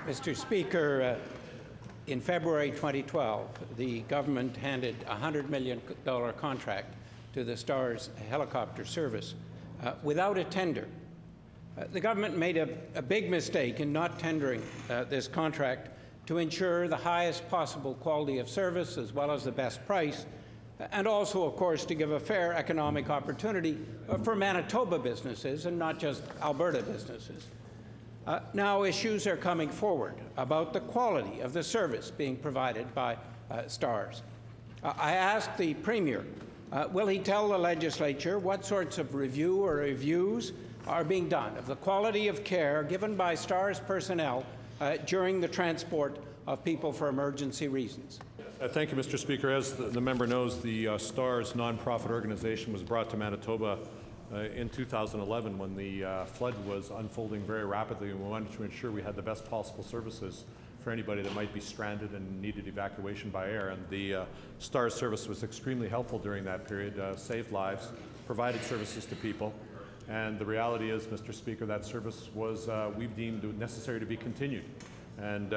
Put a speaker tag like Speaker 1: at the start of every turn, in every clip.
Speaker 1: Mr. Speaker, in February 2012, the government handed a $100 million contract to the STARS helicopter service without a tender. The government made a big mistake in not tendering this contract to ensure the highest possible quality of service as well as the best price, and also, of course, to give a fair economic opportunity for Manitoba businesses and not just Alberta businesses. Now issues are coming forward about the quality of the service being provided by STARS. I asked the Premier, will he tell the legislature what sorts of review or reviews are being done of the quality of care given by STARS personnel during the transport of people for emergency reasons?
Speaker 2: Thank you, Mr. Speaker. As the member knows, the STARS nonprofit organization was brought to Manitoba in 2011 when the flood was unfolding very rapidly, and we wanted to ensure we had the best possible services for anybody that might be stranded and needed evacuation by air. And the STARS service was extremely helpful during that period, saved lives, provided services to people. And the reality is, Mr. Speaker, that service was, we've deemed necessary to be continued. And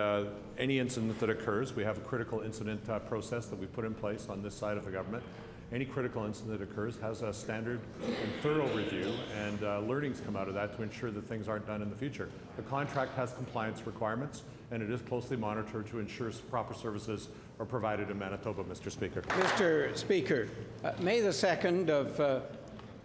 Speaker 2: any incident that occurs, we have a critical incident process that we put in place on this side of the government. Any critical incident that occurs has a standard and thorough review, and learnings come out of that to ensure that things aren't done in the future. The contract has compliance requirements, and it is closely monitored to ensure proper services are provided in Manitoba, Mr. Speaker.
Speaker 1: Mr. Speaker, May the 2nd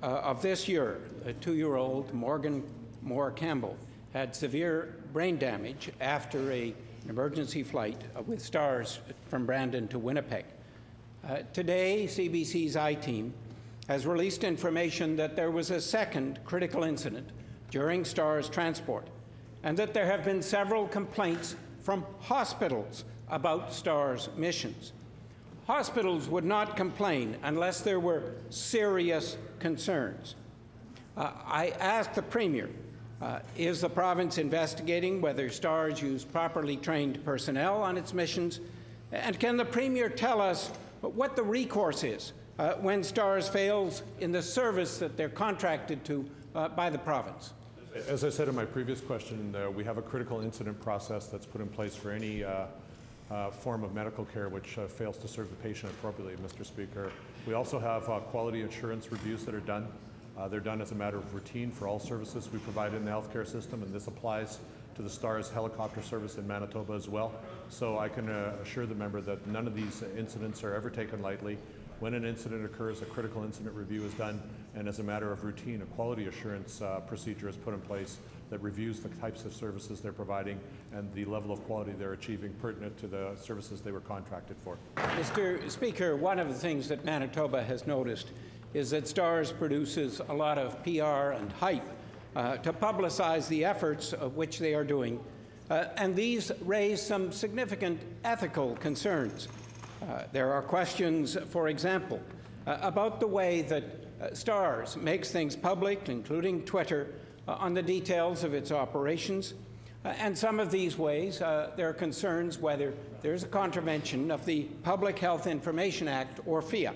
Speaker 1: of this year, a 2-year-old Morgan Moore Campbell had severe brain damage after an emergency flight with STARS from Brandon to Winnipeg. Today, CBC's I-Team has released information that there was a second critical incident during STARS transport, and that there have been several complaints from hospitals about STARS missions. Hospitals would not complain unless there were serious concerns. I asked the Premier, is the province investigating whether STARS used properly trained personnel on its missions? And can the Premier tell us what the recourse is when STARS fails in the service that they're contracted to by the province?
Speaker 2: As I said in my previous question, we have a critical incident process that's put in place for any form of medical care which fails to serve the patient appropriately, Mr. Speaker. We also have quality assurance reviews that are done. They're done as a matter of routine for all services we provide in the healthcare system, and this applies to the STARS helicopter service in Manitoba as well. So I can assure the member that none of these incidents are ever taken lightly. When an incident occurs, a critical incident review is done, and as a matter of routine, a quality assurance procedure is put in place that reviews the types of services they're providing and the level of quality they're achieving pertinent to the services they were contracted for.
Speaker 1: Mr. Speaker, one of the things that Manitoba has noticed is that STARS produces a lot of PR and hype to publicize the efforts of which they are doing, and these raise some significant ethical concerns. There are questions, for example, about the way that STARS makes things public, including Twitter, on the details of its operations. And some of these ways, there are concerns whether there's a contravention of the Public Health Information Act, or FHIA.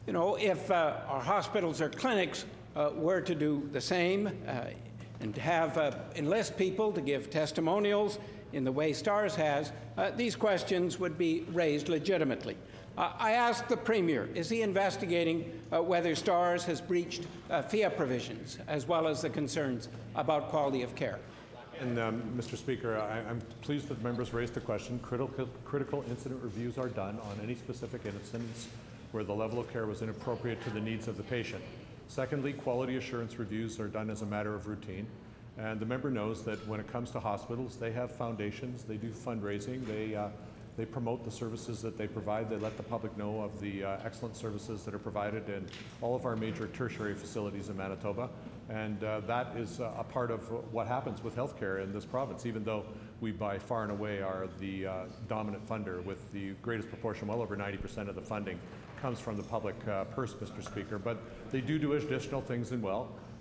Speaker 1: If our hospitals or clinics were to do the same and have enlist people to give testimonials in the way STARS has, these questions would be raised legitimately. I asked the Premier, is he investigating whether STARS has breached FHIA provisions, as well as the concerns about quality of care?
Speaker 2: And Mr. Speaker, I'm pleased that members raised the question. Critical incident reviews are done on any specific incidents where the level of care was inappropriate to the needs of the patient. Secondly, quality assurance reviews are done as a matter of routine. And the member knows that when it comes to hospitals, they have foundations, they do fundraising, they promote the services that they provide, they let the public know of the excellent services that are provided in all of our major tertiary facilities in Manitoba. And that is a part of what happens with healthcare in this province, even though we by far and away are the dominant funder with the greatest proportion, well over 90% of the funding comes from the public purse, Mr. Speaker. But they do additional things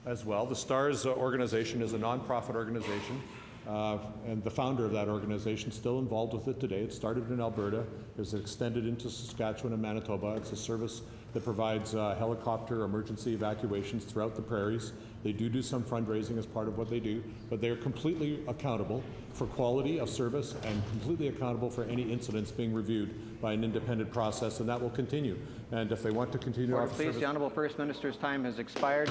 Speaker 2: as well. The STARS organization is a nonprofit organization and the founder of that organization, still involved with it today. It started in Alberta, is extended into Saskatchewan and Manitoba. It's a service that provides helicopter emergency evacuations throughout the prairies. They do some fundraising as part of what they do, but they are completely accountable for quality of service and completely accountable for any incidents being reviewed by an independent process, and that will continue. And if they want to continue to
Speaker 3: Order,
Speaker 2: offer
Speaker 3: please.
Speaker 2: service,
Speaker 3: The Honourable First Minister's time has expired.